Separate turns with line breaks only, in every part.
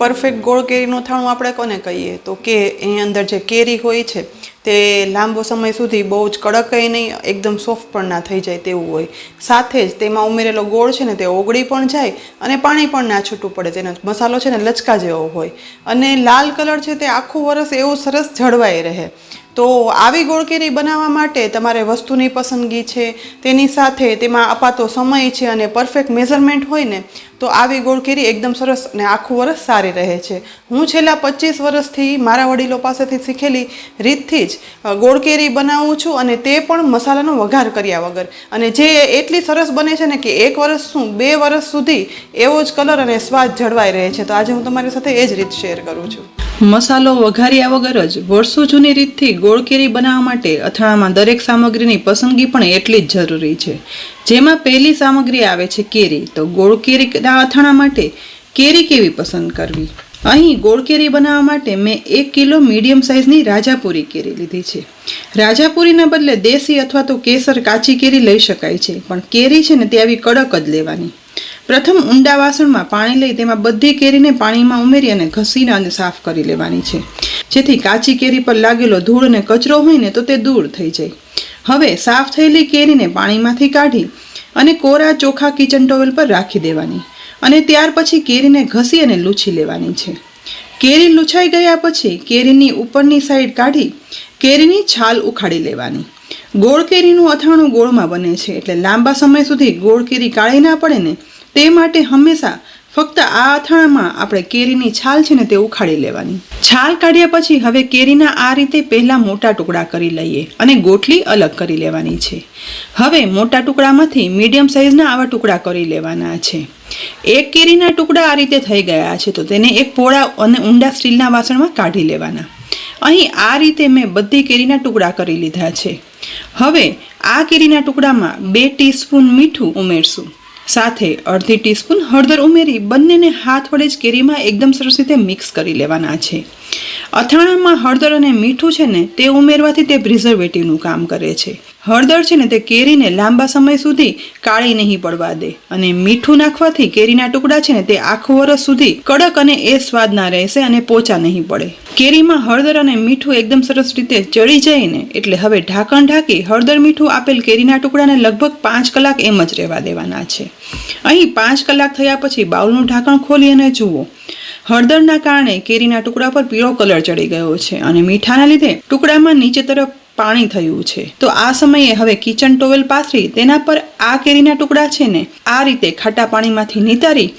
Perfect ગોળ કેરીનું અથાણું આપણે કોને કહીએ તો કે એની અંદર જે કેરી હોય છે તે લાંબો સમય સુધી બહુ જ કડકય નહીં, એકદમ સોફ્ટ પણ ના થઈ જાય તેવું હોય. સાથે જ તેમાં ઉમેરેલો ગોળ છે ને તે ઓગળી પણ જાય અને પાણી પણ ના છૂટું પડે. તેનો મસાલો છે ને લચકા જેવો હોય અને લાલ કલર છે તે આખું વરસ એવું સરસ જળવાઈ રહે. તો આવી ગોળ કેરી બનાવવા માટે તમારે વસ્તુની પસંદગી છે, તેની સાથે તેમાં અપાતો સમય છે અને પરફેક્ટ મેઝરમેન્ટ હોય ને તો આવી ગોળ કેરી એકદમ સરસ અને આખું વરસ સારી રહે છે. હું છેલ્લા 25 વર્ષથી મારા વડીલો પાસેથી શીખેલી રીતથી જ ગોળ કેરી બનાવું છું અને તે પણ મસાલાનો વઘાર કર્યા વગર, અને જે એટલી સરસ બને છે ને કે 1 વર્ષ શું 2 વર્ષ સુધી એવો જ કલર અને સ્વાદ જળવાઈ રહે છે. તો આજે હું તમારી સાથે એ જ રીત શેર કરું છું.
મસાલો વઘાર્યા વગર જ વર્ષો જૂની રીતથી ગોળ કેરી બનાવવા માટે અથાણામાં દરેક સામગ્રીની પસંદગી પણ એટલી જ જરૂરી છે. જેમાં પહેલી સામગ્રી આવે છે કેરી. તો ગોળ કેરીના અથાણા માટે કેરી કેવી પસંદ કરવી? અહીં ગોળ કેરી બનાવવા માટે મેં 1 કિલો મીડિયમ સાઇઝની રાજાપુરી કેરી લીધી છે. રાજાપુરીના બદલે દેશી અથવા તો કેસર કાચી કેરી લઈ શકાય છે, પણ કેરી છે ને તે આવી કડક જ લેવાની. પ્રથમ ઊંડા વાસણમાં પાણી લઈ તેમાં બધી કેરીને પાણીમાં ઉમેરી અને ઘસીને અને સાફ કરી લેવાની છે, જેથી કાચી કેરી પર લાગેલો ધૂળ અને કચરો હોય ને તો તે દૂર થઈ જાય. હવે સાફ થયેલી કેરીને પાણીમાંથી કાઢી અને કોરા ચોખા કિચન ટોવેલ પર રાખી દેવાની અને ત્યાર પછી કેરીને ઘસી અને લૂછી લેવાની છે. કેરી લૂછાઈ ગયા પછી કેરીની ઉપરની સાઈડ કાઢી કેરીની છાલ ઉખાડી લેવાની. ગોળ કેરીનું અથાણું ગોળમાં બને છે, એટલે લાંબા સમય સુધી ગોળ કેરી કાળી ના પડે ને તે માટે હંમેશા ફક્ત આ અથાણામાં આપણે કેરીની છાલ છે ને તે ઉખાડી લેવાની. છાલ કાઢ્યા પછી હવે કેરીના આ રીતે પહેલા મોટા ટુકડા કરી લઈએ અને ગોટલી અલગ કરી લેવાની છે. હવે મોટા ટુકડામાંથી મીડિયમ સાઇઝના આવા ટુકડા કરી લેવાના છે. એક કેરીના ટુકડા આ રીતે થઈ ગયા છે તો તેને એક પોળા અને ઊંડા સ્ટીલના વાસણમાં કાઢી લેવાના. અહીં આ રીતે મેં બધી કેરીના ટુકડા કરી લીધા છે. હવે આ કેરીના ટુકડામાં 2 ટીસ્પૂન મીઠું ઉમેરશું. સાથે અડધી ટીસ્પૂન હળદર ઉમેરી બંનેને હાથ વડે જ કેરીમાં એકદમ સરસ રીતે મિક્સ કરી લેવાના છે. અથાણામાં હળદર અને મીઠું છે ને તે ઉમેરવાથી તે પ્રિઝર્વેટિવનું કામ કરે છે. હળદર છે ને તે કેરીને લાંબા સમય સુધી કાળી નહીં પડવા દે અને મીઠું નાખવાથી કેરીના ટુકડા છે ને તે આખું વરસ સુધી કડક અને એ સ્વાદના રહેશે અને પોચા નહીં પડે. કેરીમાં હળદર અને મીઠું એકદમ સરસ રીતે ચડી જાય ને એટલે હવે ઢાંકણ ઢાંકી હળદર મીઠું આપેલ કેરીના ટુકડાને લગભગ 5 કલાક એમ જ રહેવા દેવાના છે. અહીં 5 કલાક થયા પછી બાઉલનું ઢાંકણ ખોલી અને જુઓ, હળદરના કારણે કેરીના ટુકડા પર પીળો કલર ચડી ગયો છે અને મીઠાના લીધે ટુકડામાં નીચે તરફ પાણી થયું છે. તો આ સમયે હવે કિચન ટોવેલ પાથરી તેના પર આ કેરીના ટુકડા છે ને આ રીતે ખાટા પાણીમાંથી નિતારી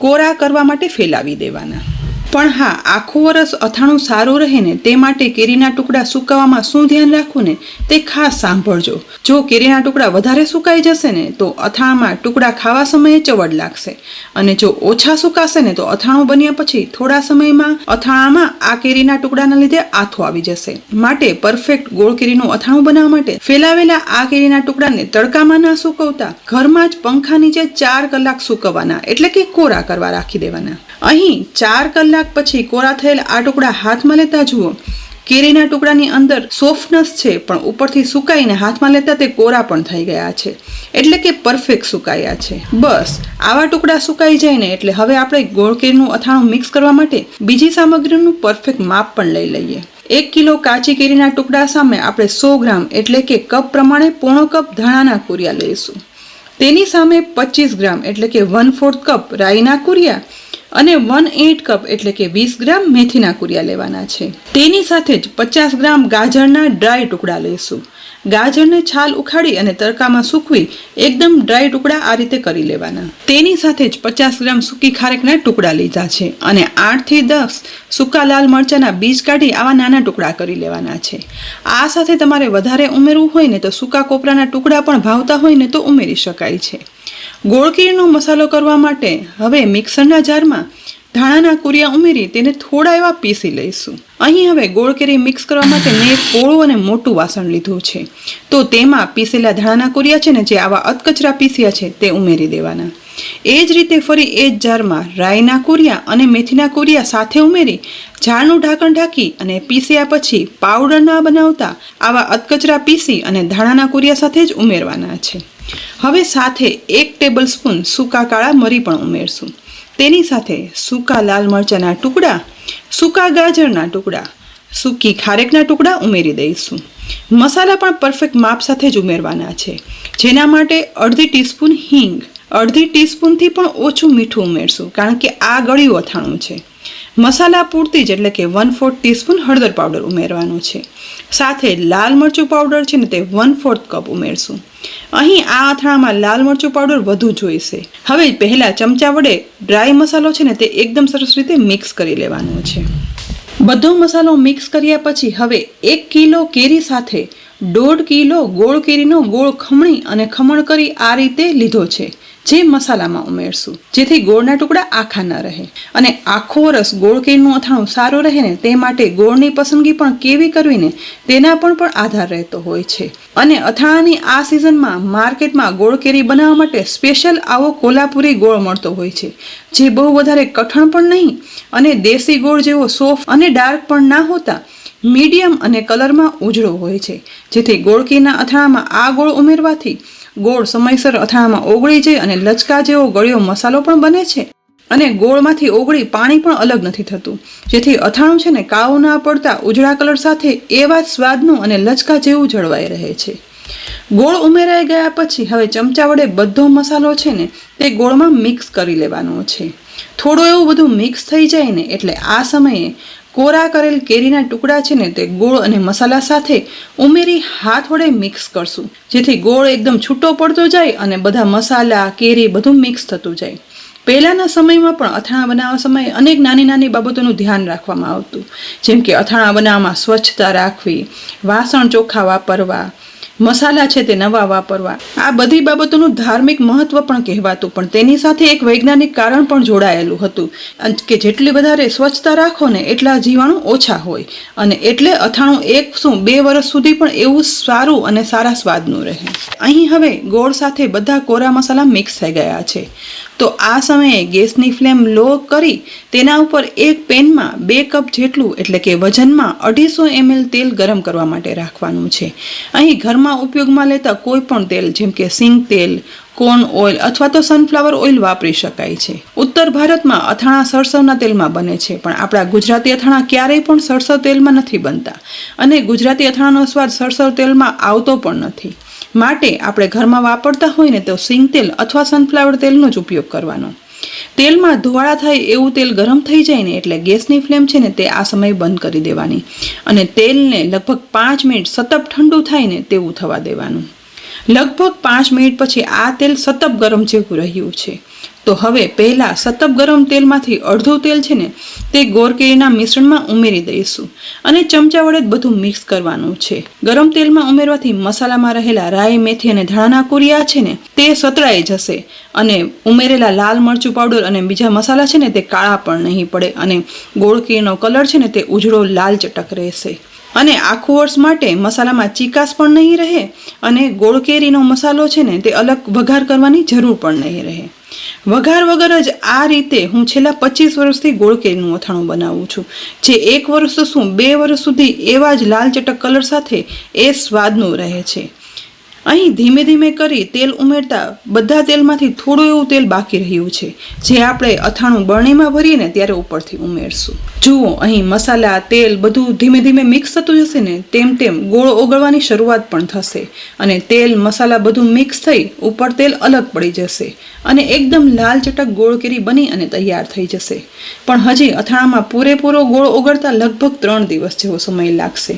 કોરા કરવા માટે ફેલાવી દેવાના. પણ હા, આખું વરસ અથાણું સારું રહે ને તે માટે કેરીના ટુકડા સુકાવામાં શું ધ્યાન રાખવું ને તે ખાસ સાંભળજો. જો કેરીના ટુકડા વધારે સુકાઈ જશે ને તો અથાણામાં ટુકડા ખાવા સમયે ચવડ લાગશે, અને જો ઓછા સુકાશે ને તો અથાણું બન્યા પછી થોડા સમયમાં અથાણામાં આ કેરીના ટુકડાના લીધે આથો આવી જશે. માટે પરફેક્ટ ગોળ કેરીનું અથાણું બનાવવા માટે ફેલાવેલા આ કેરીના ટુકડાને તડકામાં ના સુકવતા ઘરમાં જ પંખા નીચે 4 કલાક સુકવવાના, એટલે કે કોરા કરવા રાખી દેવાના. અહીં 4 કલાક પછી કોરા થયેલ આ ટુકડા હાથમાં લેતા જુઓ, કેરીના ટુકડાની અંદર સોફ્ટનેસ છે પણ ઉપરથી સુકાઈને હાથમાં લેતા તે કોરા પણ થઈ ગયા છે, એટલે કે પરફેક્ટ સુકાયા છે. બસ આવા ટુકડા સુકાઈ જાય ને એટલે હવે આપણે ગોળ કેરીનું અથાણું મિક્સ કરવા માટે બીજી સામગ્રીનું પરફેક્ટ માપ પણ લઈ લઈએ. 1 કિલો કાચી કેરીના ટુકડા સામે આપણે 100 ગ્રામ એટલે કે કપ પ્રમાણે પોણો કપ ધાણાના કુરિયા લઈશું. તેની સામે 25 ગ્રામ એટલે કે 1/4 કપ રાઈના કુરિયા અને 1/8 કપ એટલે કે 20 ગ્રામ મેથીના કુરિયા લેવાના છે. તેની સાથે જ 50 ગ્રામ ગાજરના ડ્રાય ટુકડા લઈશું. ગાજરને છાલ ઉખાડી અને તડકામાં સૂકવી એકદમ ડ્રાય ટુકડા આ રીતે કરી લેવાના. તેની સાથે જ 50 ગ્રામ સૂકી ખારેકના ટુકડા લીધા છે અને 8 થી 10 સૂકા લાલ મરચાના બીજ કાઢી આવા નાના ટુકડા કરી લેવાના છે. આ સાથે તમારે વધારે ઉમેરવું હોય ને તો સૂકા કોપરાના ટુકડા પણ ભાવતા હોય ને તો ઉમેરી શકાય છે. ગોળ કેરીનો મસાલો કરવા માટે હવે મિક્સરના જારમાં ધાણાના કુરિયા ઉમેરી તેને થોડા એવા પીસી લઈશું. અહીં હવે ગોળ કેરી મિક્સ કરવા માટે મેં એક પોળું અને મોટું વાસણ લીધું છે. તો તેમાં પીસેલા ધાણાના કુરિયા છે ને જે આવા અધકચરા પીસ્યા છે તે ઉમેરી દેવાના. એ જ રીતે ફરી એ જ જારમાં રાઈના કુરિયા અને મેથીના કુરિયા સાથે ઉમેરી જારનું ઢાંકણ ઢાંકી અને પીસ્યા પછી પાવડર ના બનાવતા આવા અધકચરા પીસી અને ધાણાના કુરિયા સાથે જ ઉમેરવાના છે. હવે સાથે 1 ટેબલ સ્પૂન સૂકા કાળા મરી પણ ઉમેરશું. તેની સાથે સૂકા લાલ મરચાંના ટુકડા, સૂકા ગાજરના ટુકડા, સૂકી ખારેકના ટુકડા ઉમેરી દઈશું. મસાલા પણ પરફેક્ટ માપ સાથે જ ઉમેરવાના છે. જેના માટે અડધી ટીસ્પૂન હિંગ, અડધી ટીસ્પૂનથી પણ ઓછું મીઠું ઉમેરશું, કારણ કે આ ગળ્યું અથાણું છે. મસાલા પૂરતી જ એટલે કે 1/4 ટીસ્પૂન હળદર પાવડર ઉમેરવાનું છે. સાથે લાલ મરચું પાવડર છે ને તે 1/4 કપ ઉમેરશું. અહીં આ અથાણામાં લાલ મરચું પાવડર વધુ જોઈશે. હવે પહેલા ચમચા વડે ડ્રાય મસાલો છે ને તે એકદમ સરસ રીતે મિક્સ કરી લેવાનો છે. બધો મસાલો મિક્સ કર્યા પછી હવે 1 કિલો કેરી સાથે 1.5 કિલો ગોળ કેરીનો ગોળ ખમણી અને ખમણ કરી આ રીતે લીધો છે, જે મસાલામાં ઉમેરશું, જેથી ગોળના ટુકડા આખા ન રહે. અને આખો રસ ગોળ કેરીનું અથાણું સારું રહે ને તે માટે ગોળની પસંદગી પણ કેવી કરવી ને તેના પણ આધાર રહેતો હોય છે. અને અથાણાની આ સિઝનમાં માર્કેટમાં ગોળ કેરી બનાવવા માટે સ્પેશિયલ આવો કોલ્હાપુરી ગોળ મળતો હોય છે, જે બહુ વધારે કઠણ પણ નહીં અને દેશી ગોળ જેવો સોફ્ટ અને ડાર્ક પણ ના હોતા, મીડિયમ અને કલરમાં ઉજળો હોય છે. જેથી ગોળ કેરીના અથાણામાં આ ગોળ ઉમેરવાથી ગોળ સમયસર અથાણામાં ઓગળી જાય અને લચકા જેવો ગળ્યો મસાલો પણ બને છે અને ગોળમાંથી ઓગળી પાણી પણ અલગ નથી થતું, જેથી અથાણું છે ને કાળું ના પડતા ઉજળા કલર સાથે એવા જ સ્વાદનું અને લચકા જેવું જળવાઈ રહે છે. ગોળ ઉમેરાઈ ગયા પછી હવે ચમચા વડે બધો મસાલો છે ને તે ગોળમાં મિક્સ કરી લેવાનો છે. થોડું એવું બધું મિક્સ થઈ જાય ને એટલે આ સમયે કોરા કરેલ કેરીના ટુકડા છે ને તે ગોળ અને મસાલા સાથે ઉમેરી હાથ વડે મિક્સ કરશું, જેથી ગોળ એકદમ છૂટો પડતો જાય અને બધા મસાલા કેરી બધું મિક્સ થતું જાય. પહેલાંના સમયમાં પણ અથાણા બનાવવા સમયે અનેક નાની નાની બાબતોનું ધ્યાન રાખવામાં આવતું, જેમ કે અથાણા બનાવવામાં સ્વચ્છતા રાખવી, વાસણ ચોખ્ખા વાપરવા, મસાલા છે તે નવા વાપરવા. આ બધી બાબતોનું ધાર્મિક મહત્વ પણ કહેવાતું, પણ તેની સાથે એક વૈજ્ઞાનિક કારણ પણ જોડાયેલું હતું કે જેટલી વધારે સ્વચ્છતા રાખો ને એટલા જીવાણુ ઓછા હોય અને એટલે અથાણું 2 વર્ષ સુધી પણ એવું સારું અને સારા સ્વાદનું રહે. અહીં હવે ગોળ સાથે બધા કોરા મસાલા મિક્સ થઈ ગયા છે, તો આ સમયે ગેસની ફ્લેમ લો કરી તેના ઉપર એક પેનમાં 2 કપ જેટલું એટલે કે વજનમાં 250 ml તેલ ગરમ કરવા માટે રાખવાનું છે. અહીં ઘરમાં ઉપયોગમાં લેતા કોઈ પણ તેલ જેમ કે સિંગ તેલ, કોર્ન ઓઇલ અથવા તો સનફ્લાવર ઓઇલ વાપરી શકાય છે. ઉત્તર ભારતમાં અથાણા સરસવના તેલમાં બને છે, પણ આપણા ગુજરાતી અથાણા ક્યારેય પણ સરસવ તેલમાં નથી બનતા અને ગુજરાતી અથાણાનો સ્વાદ સરસવ તેલમાં આવતો પણ નથી. માટે આપણે ઘરમાં વાપરતા હોય ને તો સિંગ તેલ અથવા સનફ્લાવર તેલનો જ ઉપયોગ કરવાનો. તેલમાં ધુવાળા થાય એવું તેલ ગરમ થઈ જાય ને એટલે ગેસની ફ્લેમ છે ને તે આ સમયે બંધ કરી દેવાની અને તેલને લગભગ 5 મિનિટ સતત ઠંડુ થાય ને તેવું થવા દેવાનું. લગભગ 5 મિનિટ પછી આ તેલ સતત ગરમ જેવું રહ્યું છે, તો હવે પહેલાં સતત ગરમ તેલમાંથી અડધું તેલ છે ને તે ગોળ કેરીના મિશ્રણમાં ઉમેરી દઈશું અને ચમચા વડે બધું મિક્સ કરવાનું છે. ગરમ તેલમાં ઉમેરવાથી મસાલામાં રહેલા રાઈ, મેથી અને ધાણાના કુરિયા છે ને તે સતળાઈ જશે અને ઉમેરેલા લાલ મરચું પાવડર અને બીજા મસાલા છે ને તે કાળા પણ નહીં પડે અને ગોળ કેરીનો કલર છે ને તે ઉજળો લાલ ચટક રહેશે. અને આખું વર્ષ માટે મસાલામાં ચીકાશ પણ નહીં રહે અને ગોળ કેરીનો મસાલો છે ને તે અલગ વઘાર કરવાની જરૂર પણ નહીં રહે. વઘાર વગર જ આ રીતે હું છેલ્લા 25 વર્ષથી ગોળ કેરીનું અથાણું બનાવું છું, જે 1 વર્ષ તો શું 2 વર્ષ સુધી એવા જ લાલ ચટક કલર સાથે એ સ્વાદનું રહે છે. અહીં ધીમે ધીમે કરી તેલ ઉમેરતા બધા તેલમાંથી થોડું એવું તેલ બાકી રહ્યું છે, જે આપણે અથાણું બરણીમાં ભરીએ ને ત્યારે ઉપરથી ઉમેરશું. જુઓ અહીં મસાલા, તેલ બધું ધીમે ધીમે મિક્સ થતું જશે ને તેમ તેમ ગોળ ઓગળવાની શરૂઆત પણ થશે અને તેલ, મસાલા બધું મિક્સ થઈ ઉપર તેલ અલગ પડી જશે અને એકદમ લાલ ચટક ગોળ કેરી બની અને તૈયાર થઈ જશે. પણ હજી અથાણામાં પૂરેપૂરો ગોળ ઓગળતા લગભગ 3 દિવસ જેવો સમય લાગશે.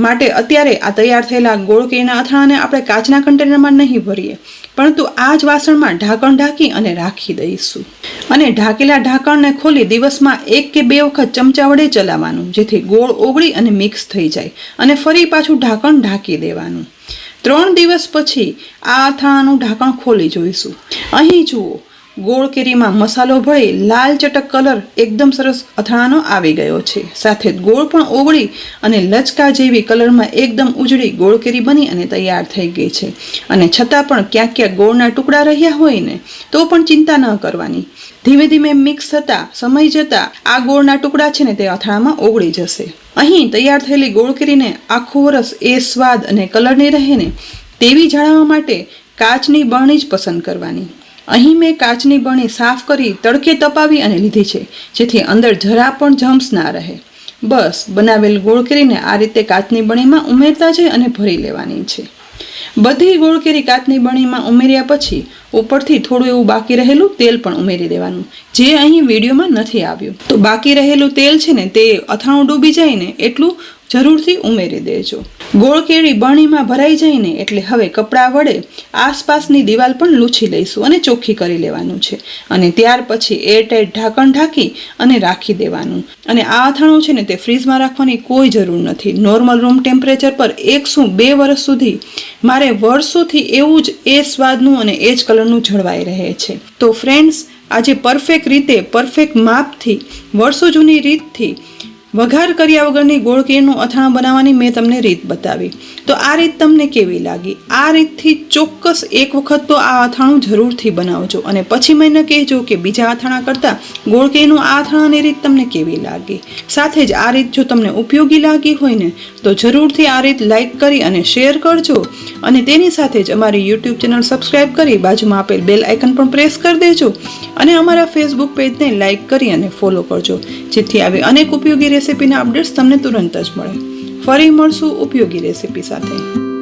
માટે અત્યારે આ તૈયાર થયેલા ગોળ કેરીના અથાણાને આપણે કાચના કન્ટેનરમાં નહીં ભરીએ, પરંતુ આ જ વાસણમાં ઢાંકણ ઢાંકી અને રાખી દઈશું. અને ઢાંકેલા ઢાંકણને ખોલી દિવસમાં 1 કે 2 વખત ચમચા વડે ચલાવવાનું, જેથી ગોળ ઓગળી અને મિક્સ થઈ જાય અને ફરી પાછું ઢાંકણ ઢાંકી દેવાનું. 3 દિવસ પછી આ અથાણાનું ઢાંકણ ખોલી જોઈશું. અહીં જુઓ, ગોળ કેરીમાં મસાલો ભળી લાલ ચટક કલર એકદમ સરસ અથાણાનો આવી ગયો છે. સાથે ગોળ પણ ઓગળી અને લચકા જેવી કલરમાં એકદમ ઉજળી ગોળ કેરી બની અને તૈયાર થઈ ગઈ છે. અને છતાં પણ ક્યાંક ક્યાંક ગોળના ટુકડા રહ્યા હોય ને તો પણ ચિંતા ન કરવાની. ધીમે ધીમે મિક્સ થતા સમય જતાં આ ગોળના ટુકડા છે ને તે અથાણામાં ઓગળી જશે. અહીં તૈયાર થયેલી ગોળ કેરીને આખું વરસ એ સ્વાદ અને કલરની રહે ને તેવી જાળવવા માટે કાચની બરણી જ પસંદ કરવાની. અહીં મેં કાચની બરણી સાફ કરી તડકે તપાવી અને લીધી છે, જેથી અંદર જરા પણ જમ્સ ના રહે. બસ બનાવેલ ગોળ કેરીને આ રીતે કાચની બરણીમાં ઉમેરતા જઈ અને ભરી લેવાની છે. બધી ગોળ કેરી કાચની બરણીમાં ઉમેર્યા પછી ઉપરથી થોડું એવું બાકી રહેલું તેલ પણ ઉમેરી દેવાનું, જે અહીં વિડીયોમાં નથી આવ્યું. તો બાકી રહેલું તેલ છે ને તે અથાણું ડૂબી જાય ને એટલું જરૂરથી ઉમેરી દેજો. ગોળ કેરી બરણીમાં ભરાઈ જાય ને એટલે હવે કપડાં વડે આસપાસની દિવાલ પણ લૂછી લઈશું અને ચોખ્ખી કરી લેવાનું છે. અને ત્યાર પછી એરટાઈટ ઢાંકણ ઢાંકી અને રાખી દેવાનું. અને આ અથાણું છે ને તે ફ્રીજમાં રાખવાની કોઈ જરૂર નથી. નોર્મલ રૂમ ટેમ્પરેચર પર 2 વર્ષ સુધી મારે વર્ષોથી એવું જ એ સ્વાદનું અને એ જ કલરનું જળવાઈ રહે છે. તો ફ્રેન્ડ્સ, આજે પરફેક્ટ રીતે, પરફેક્ટ માપથી, વર્ષો જૂની રીતથી વઘાર કર્યા વગરની ગોળ કેરીનું અથાણું બનાવવાની મેં તમને રીત બતાવી. તો આ રીત તમને કેવી લાગી? આ રીતથી ચોક્કસ એક વખત તો આ અથાણું જરૂરથી બનાવજો અને પછી મને કહેજો કે બીજા અથાણા કરતાં ગોળ કેરીનું આ અથાણાની રીત તમને કેવી લાગી. સાથે જ આ રીત જો તમને ઉપયોગી લાગી હોય ને તો જરૂરથી આ રીત લાઈક કરી અને શેર કરજો. અને તેની સાથે જ અમારી યુટ્યુબ ચેનલ સબસ્ક્રાઈબ કરી બાજુમાં આપેલ બેલ આઇકન પણ પ્રેસ કરી દેજો. અને અમારા ફેસબુક પેજને લાઈક કરી અને ફોલો કરજો, જેથી આવી અનેક ઉપયોગી રેસીપીના અપડેટ્સ તમને તુરંત જ મળે. ફરી મળશું ઉપયોગી રેસીપી સાથે.